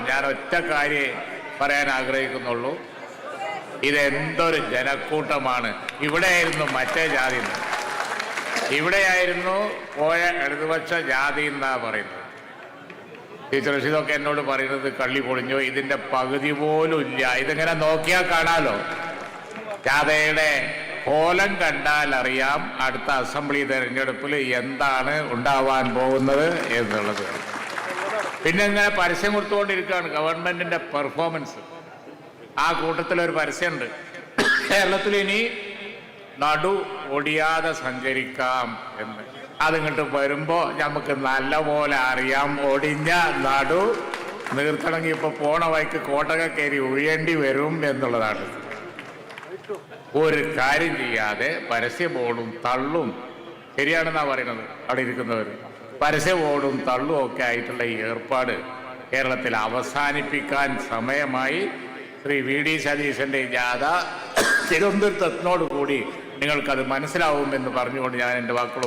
ഞാൻ ഒറ്റ കാര്യം പറയാൻ ആഗ്രഹിക്കുന്നുള്ളൂ. ഇതെന്തൊരു ജനക്കൂട്ടമാണ്. ഇവിടെയായിരുന്നു മറ്റേ ജാതി, ഇവിടെയായിരുന്നു പോയ ഇടതുപക്ഷ ജാതി എന്നാ പറയുന്നത്. ടീച്ചർ ഇതൊക്കെ എന്നോട് പറയുന്നത് കള്ളി പൊളിഞ്ഞോ, ഇതിന്റെ പകുതി പോലും ഇല്ല. ഇതിങ്ങനെ നോക്കിയാൽ കാണാലോ. ജാഥയുടെ കോലം കണ്ടാൽ അറിയാം അടുത്ത അസംബ്ലി തെരഞ്ഞെടുപ്പിൽ എന്താണ് ഉണ്ടാവാൻ പോകുന്നത് എന്നുള്ളത്. പിന്നെ ഇങ്ങനെ പരസ്യം കൊടുത്തുകൊണ്ടിരിക്കുകയാണ് ഗവൺമെന്റിന്റെ പെർഫോമൻസ്. ആ കൂട്ടത്തിലൊരു പരസ്യമുണ്ട്, കേരളത്തിൽ ഇനി നടു ഒടിയാതെ സഞ്ചരിക്കാം എന്ന്. അതിങ്ങോട്ട് വരുമ്പോൾ നമുക്ക് നല്ല പോലെ അറിയാം ഒടിഞ്ഞ നടു നിർത്തണമെങ്കിൽ ഇപ്പൊ പോണ വഴിക്ക് കോട്ടക കയറി ഒഴിയേണ്ടി വരും എന്നുള്ളതാണ്. ഒരു കാര്യം ചെയ്യാതെ പരസ്യ ബോർഡും തള്ളും, ശരിയാണെന്നാ പറയുന്നത് അവിടെ ഇരിക്കുന്നവർ, പരസ്യ ബോർഡും തള്ളും ഒക്കെ ആയിട്ടുള്ള ഈ ഏർപ്പാട് കേരളത്തിൽ അവസാനിപ്പിക്കാൻ സമയമായി. ശ്രീ വി ഡി സതീശന്റെ ജാഥ തിരുവനന്തപുരത്തോടുകൂടി നിങ്ങൾക്കത് മനസ്സിലാവുമെന്ന് പറഞ്ഞുകൊണ്ട് ഞാൻ എൻ്റെ വാക്കുകൾ